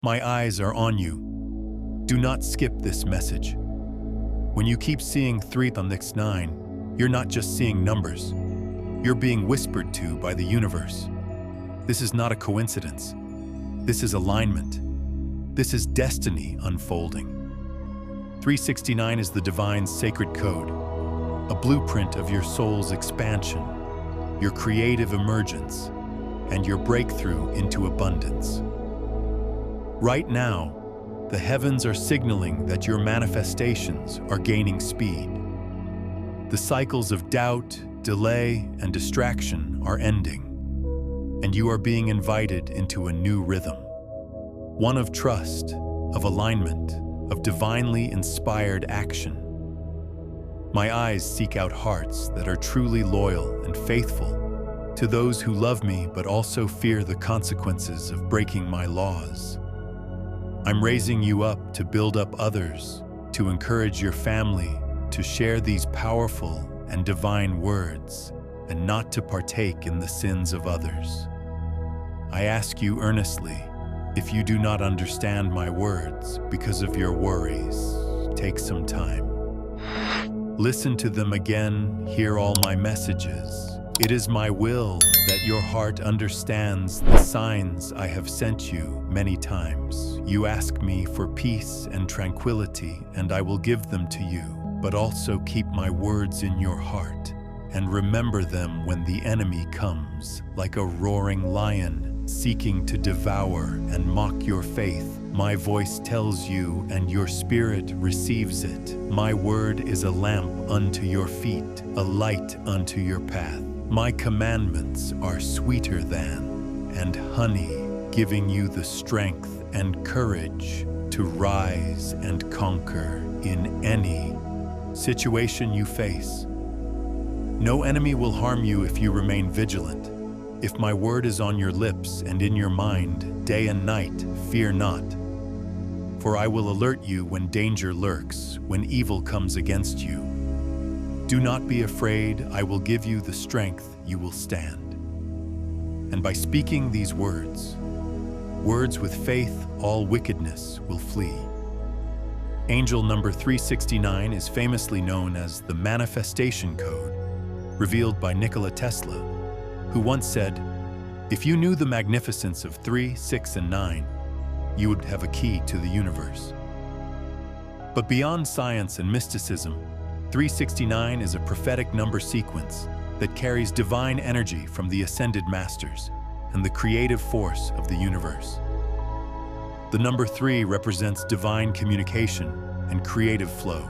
My eyes are on you. Do not skip this message. When you keep seeing 3 on next 9, you're not just seeing numbers. You're being whispered to by the universe. This is not a coincidence. This is alignment. This is destiny unfolding. 369 is the divine's sacred code, a blueprint of your soul's expansion, your creative emergence, and your breakthrough into abundance. Right now, the heavens are signaling that your manifestations are gaining speed. The cycles of doubt, delay, and distraction are ending, and you are being invited into a new rhythm. One of trust, of alignment, of divinely inspired action. My eyes seek out hearts that are truly loyal and faithful to those who love me but also fear the consequences of breaking my laws. I'm raising you up to build up others, to encourage your family, to share these powerful and divine words, and not to partake in the sins of others. I ask you earnestly, if you do not understand my words because of your worries, take some time. Listen to them again, hear all my messages. It is my will that your heart understands the signs I have sent you many times. You ask me for peace and tranquility, and I will give them to you, but also keep my words in your heart, and remember them when the enemy comes, like a roaring lion, seeking to devour and mock your faith. My voice tells you, and your spirit receives it. My word is a lamp unto your feet, a light unto your path. My commandments are sweeter than, and honey, giving you the strength and courage to rise and conquer in any situation you face. No enemy will harm you if you remain vigilant. If my word is on your lips and in your mind, day and night, fear not. For I will alert you when danger lurks, when evil comes against you. Do not be afraid, I will give you the strength you will stand. And by speaking these words with faith, all wickedness will flee. Angel number 369 is famously known as the manifestation code, revealed by Nikola Tesla, who once said, "If you knew the magnificence of 3, 6, and 9, you would have a key to the universe." But beyond science and mysticism, 369 is a prophetic number sequence that carries divine energy from the ascended masters and the creative force of the universe. The number 3 represents divine communication and creative flow.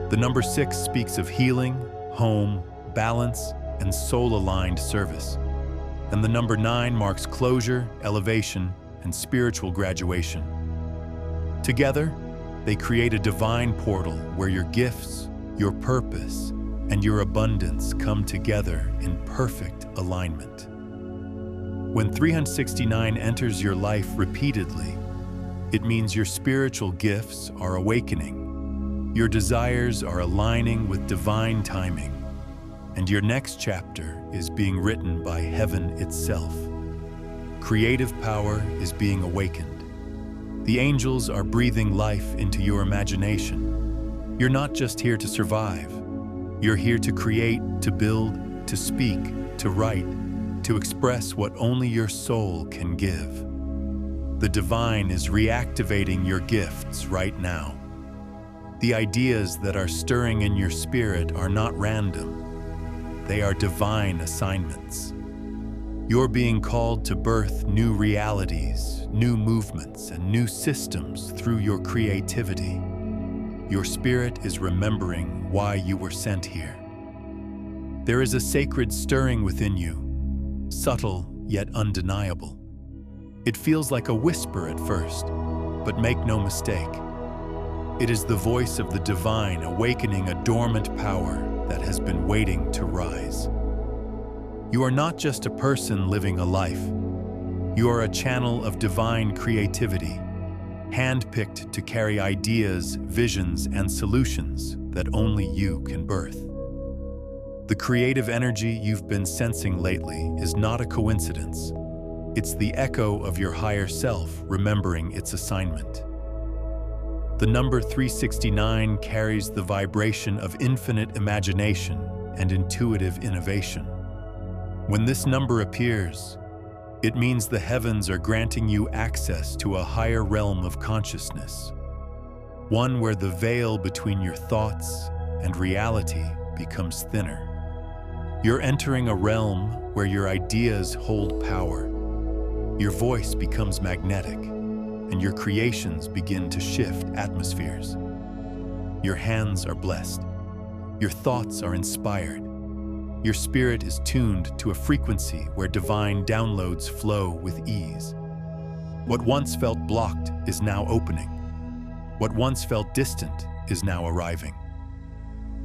The number 6 speaks of healing, home, balance, and soul-aligned service. And the number 9 marks closure, elevation, and spiritual graduation. Together, they create a divine portal where your gifts, your purpose, and your abundance come together in perfect alignment. When 369 enters your life repeatedly, it means your spiritual gifts are awakening, your desires are aligning with divine timing, and your next chapter is being written by heaven itself. Creative power is being awakened. The angels are breathing life into your imagination. You're not just here to survive. You're here to create, to build, to speak, to write, to express what only your soul can give. The divine is reactivating your gifts right now. The ideas that are stirring in your spirit are not random. They are divine assignments. You're being called to birth new realities, new movements, and new systems through your creativity. Your spirit is remembering why you were sent here. There is a sacred stirring within you, subtle yet undeniable. It feels like a whisper at first, but make no mistake. It is the voice of the divine awakening a dormant power that has been waiting to rise. You are not just a person living a life. You are a channel of divine creativity, handpicked to carry ideas, visions, and solutions that only you can birth. The creative energy you've been sensing lately is not a coincidence. It's the echo of your higher self remembering its assignment. The number 369 carries the vibration of infinite imagination and intuitive innovation. When this number appears, it means the heavens are granting you access to a higher realm of consciousness, one where the veil between your thoughts and reality becomes thinner. You're entering a realm where your ideas hold power, your voice becomes magnetic, and your creations begin to shift atmospheres. Your hands are blessed, your thoughts are inspired, your spirit is tuned to a frequency where divine downloads flow with ease. What once felt blocked is now opening. What once felt distant is now arriving.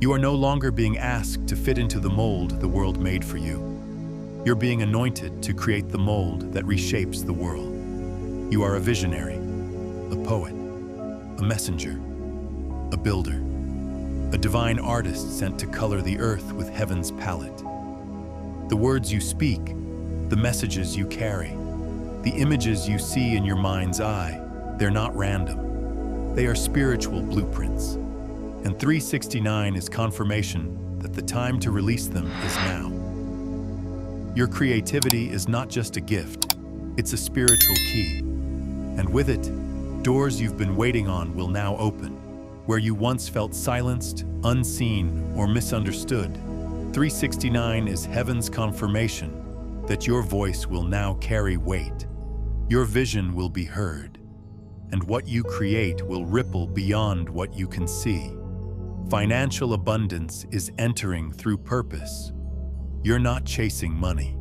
You are no longer being asked to fit into the mold the world made for you. You're being anointed to create the mold that reshapes the world. You are a visionary, a poet, a messenger, a builder, a divine artist sent to color the earth with heaven's palette. The words you speak, the messages you carry, the images you see in your mind's eye, they're not random. They are spiritual blueprints. And 369 is confirmation that the time to release them is now. Your creativity is not just a gift, it's a spiritual key. And with it, doors you've been waiting on will now open. Where you once felt silenced, unseen, or misunderstood, 369 is heaven's confirmation that your voice will now carry weight. Your vision will be heard, and what you create will ripple beyond what you can see. Financial abundance is entering through purpose. You're not chasing money.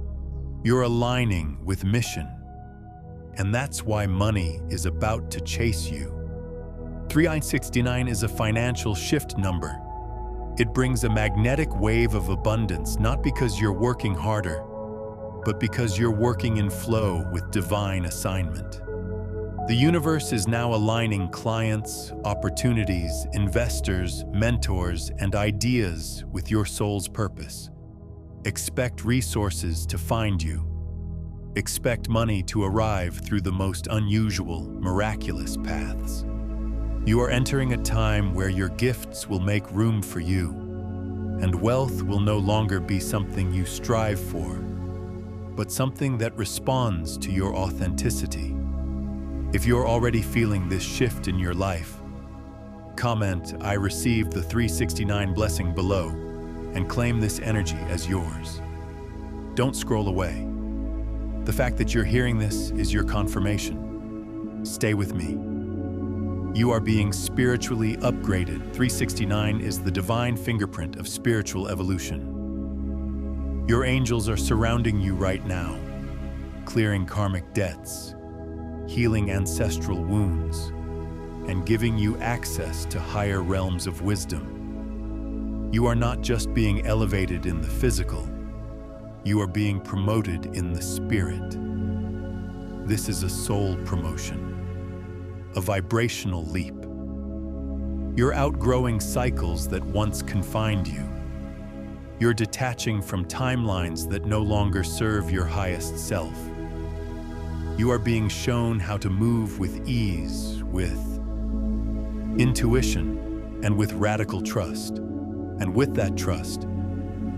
You're aligning with mission. And that's why money is about to chase you. 369 is a financial shift number. It brings a magnetic wave of abundance, not because you're working harder, but because you're working in flow with divine assignment. The universe is now aligning clients, opportunities, investors, mentors, and ideas with your soul's purpose. Expect resources to find you. Expect money to arrive through the most unusual, miraculous paths. You are entering a time where your gifts will make room for you, and wealth will no longer be something you strive for, but something that responds to your authenticity. If you're already feeling this shift in your life, comment, "I received the 369 blessing" below, and claim this energy as yours. Don't scroll away. The fact that you're hearing this is your confirmation. Stay with me. You are being spiritually upgraded. 369 is the divine fingerprint of spiritual evolution. Your angels are surrounding you right now, clearing karmic debts, healing ancestral wounds, and giving you access to higher realms of wisdom. You are not just being elevated in the physical, you are being promoted in the spirit. This is a soul promotion, a vibrational leap. You're outgrowing cycles that once confined you. You're detaching from timelines that no longer serve your highest self. You are being shown how to move with ease, with intuition, and with radical trust. And with that trust,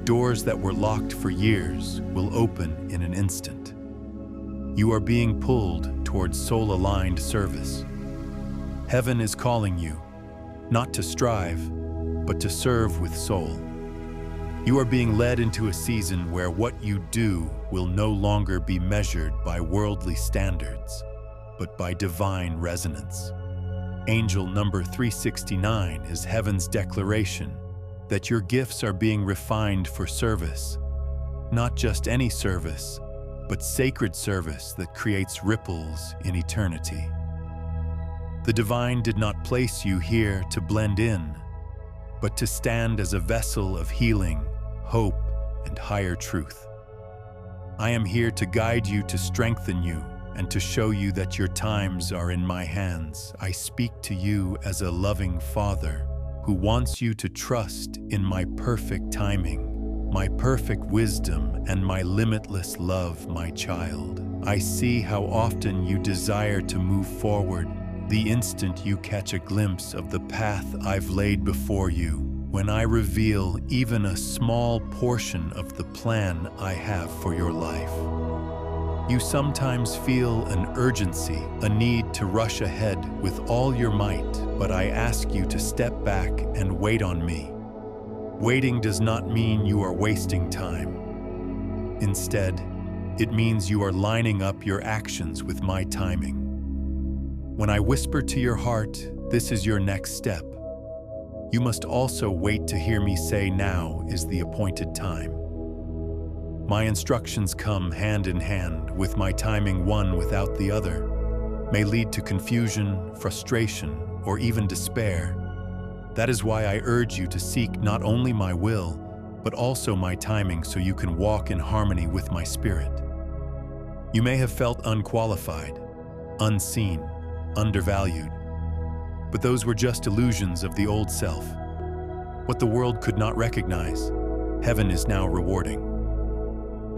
doors that were locked for years will open in an instant. You are being pulled towards soul-aligned service. Heaven is calling you, not to strive, but to serve with soul. You are being led into a season where what you do will no longer be measured by worldly standards, but by divine resonance. Angel number 369 is heaven's declaration that your gifts are being refined for service. Not just any service, but sacred service that creates ripples in eternity. The divine did not place you here to blend in, but to stand as a vessel of healing, hope, and higher truth. I am here to guide you, to strengthen you, and to show you that your times are in my hands. I speak to you as a loving father who wants you to trust in my perfect timing, my perfect wisdom, and my limitless love, my child. I see how often you desire to move forward the instant you catch a glimpse of the path I've laid before you. When I reveal even a small portion of the plan I have for your life. You sometimes feel an urgency, a need to rush ahead with all your might, but I ask you to step back and wait on me. Waiting does not mean you are wasting time. Instead, it means you are lining up your actions with my timing. When I whisper to your heart, this is your next step, you must also wait to hear me say now is the appointed time. My instructions come hand in hand with my timing. One without the other may lead to confusion, frustration, or even despair. That is why I urge you to seek not only my will, but also my timing so you can walk in harmony with my spirit. You may have felt unqualified, unseen, undervalued, but those were just illusions of the old self. What the world could not recognize, heaven is now rewarding.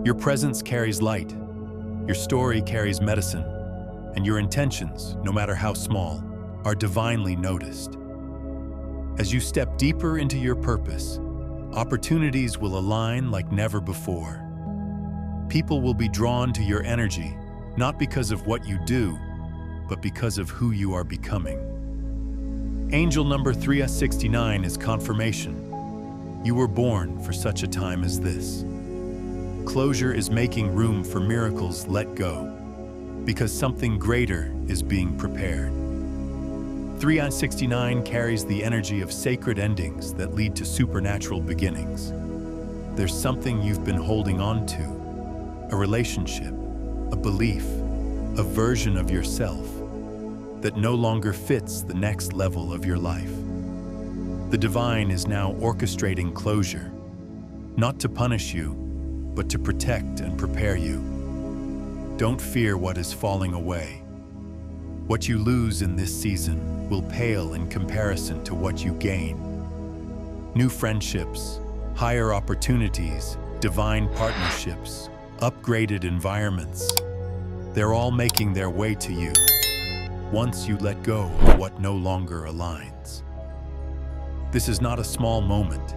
Your presence carries light, your story carries medicine, and your intentions, no matter how small, are divinely noticed. As you step deeper into your purpose, opportunities will align like never before. People will be drawn to your energy, not because of what you do, but because of who you are becoming. Angel number 369 is confirmation. You were born for such a time as this. Closure is making room for miracles. Let go, because something greater is being prepared. 369 carries the energy of sacred endings that lead to supernatural beginnings. There's something you've been holding on to, a relationship, a belief, a version of yourself that no longer fits the next level of your life. The divine is now orchestrating closure, not to punish you, but to protect and prepare you. Don't fear what is falling away. What you lose in this season will pale in comparison to what you gain. New friendships, higher opportunities, divine partnerships, upgraded environments, they're all making their way to you once you let go of what no longer aligns. This is not a small moment.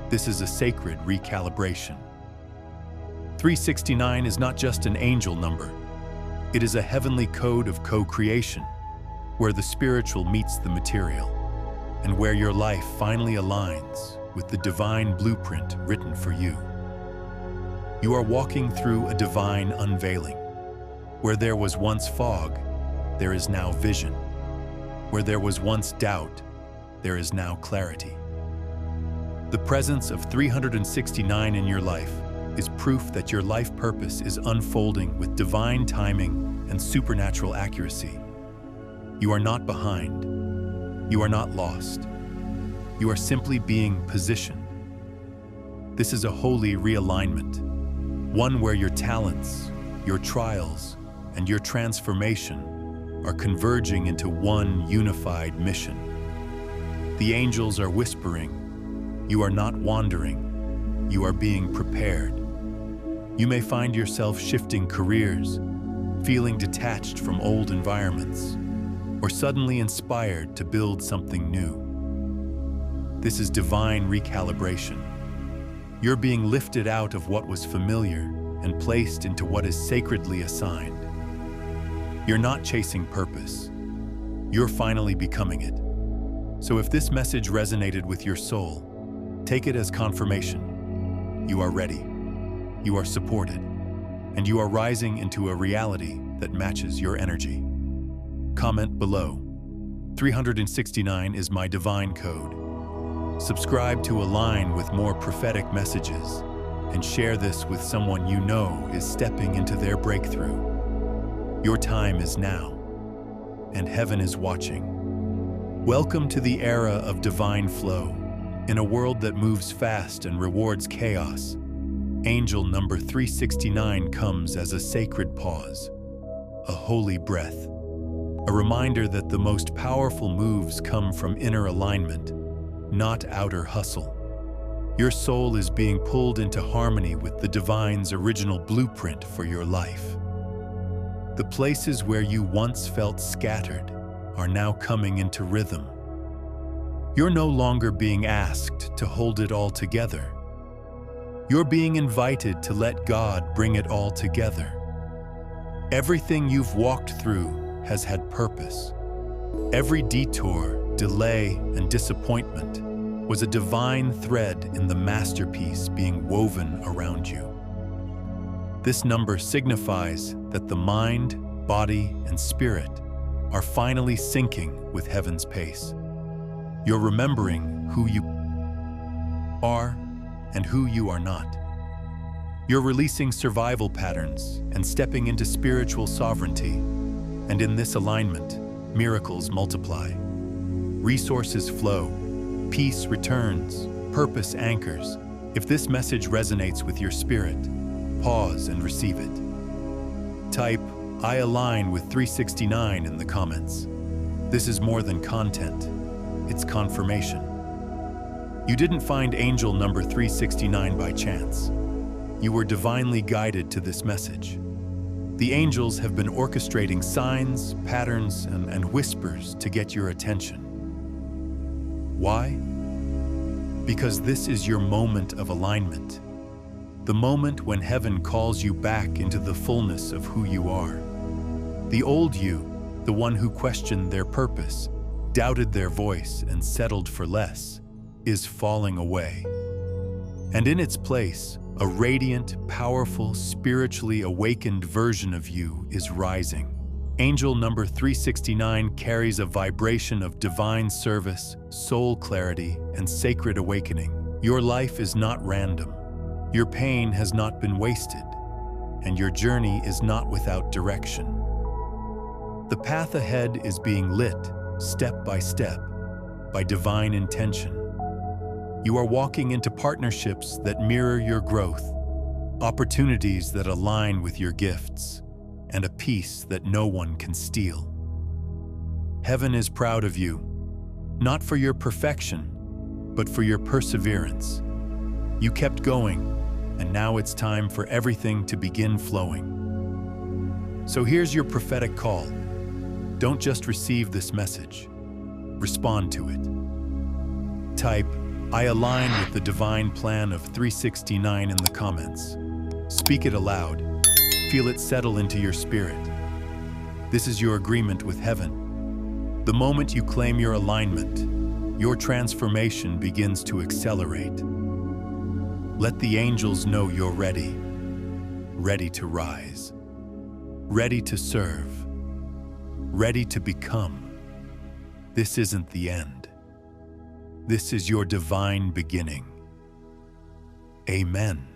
This is a sacred recalibration. 369 is not just an angel number. It is a heavenly code of co-creation, where the spiritual meets the material, and where your life finally aligns with the divine blueprint written for you. You are walking through a divine unveiling. Where there was once fog, there is now vision. Where there was once doubt, there is now clarity. The presence of 369 in your life is proof that your life purpose is unfolding with divine timing and supernatural accuracy. You are not behind. You are not lost. You are simply being positioned. This is a holy realignment, one where your talents, your trials, and your transformation are converging into one unified mission. The angels are whispering, you are not wandering, you are being prepared. You may find yourself shifting careers, feeling detached from old environments, or suddenly inspired to build something new. This is divine recalibration. You're being lifted out of what was familiar and placed into what is sacredly assigned. You're not chasing purpose. You're finally becoming it. So if this message resonated with your soul, take it as confirmation. You are ready. You are supported. And you are rising into a reality that matches your energy. Comment below. 369 is my divine code. Subscribe to align with more prophetic messages and share this with someone you know is stepping into their breakthrough. Your time is now, and heaven is watching. Welcome to the era of divine flow. In a world that moves fast and rewards chaos, angel number 369 comes as a sacred pause, a holy breath, a reminder that the most powerful moves come from inner alignment, not outer hustle. Your soul is being pulled into harmony with the divine's original blueprint for your life. The places where you once felt scattered are now coming into rhythm. You're no longer being asked to hold it all together. You're being invited to let God bring it all together. Everything you've walked through has had purpose. Every detour, delay, and disappointment was a divine thread in the masterpiece being woven around you. This number signifies that the mind, body, and spirit are finally syncing with heaven's pace. You're remembering who you are and who you are not. You're releasing survival patterns and stepping into spiritual sovereignty. And in this alignment, miracles multiply. Resources flow, peace returns, purpose anchors. If this message resonates with your spirit, pause and receive it. Type, "I align with 369" in the comments. This is more than content, it's confirmation. You didn't find angel number 369 by chance. You were divinely guided to this message. The angels have been orchestrating signs, patterns, and whispers to get your attention. Why? Because this is your moment of alignment. The moment when heaven calls you back into the fullness of who you are. The old you, the one who questioned their purpose, doubted their voice, and settled for less, is falling away. And in its place, a radiant, powerful, spiritually awakened version of you is rising. Angel number 369 carries a vibration of divine service, soul clarity, and sacred awakening. Your life is not random. Your pain has not been wasted, and your journey is not without direction. The path ahead is being lit, step by step, by divine intention. You are walking into partnerships that mirror your growth, opportunities that align with your gifts, and a peace that no one can steal. Heaven is proud of you, not for your perfection, but for your perseverance. You kept going, and now it's time for everything to begin flowing. So here's your prophetic call. Don't just receive this message, respond to it. Type, "I align with the divine plan of 369" in the comments. Speak it aloud. Feel it settle into your spirit. This is your agreement with heaven. The moment you claim your alignment, your transformation begins to accelerate. Let the angels know you're ready. Ready to rise. Ready to serve. Ready to become. This isn't the end. This is your divine beginning. Amen.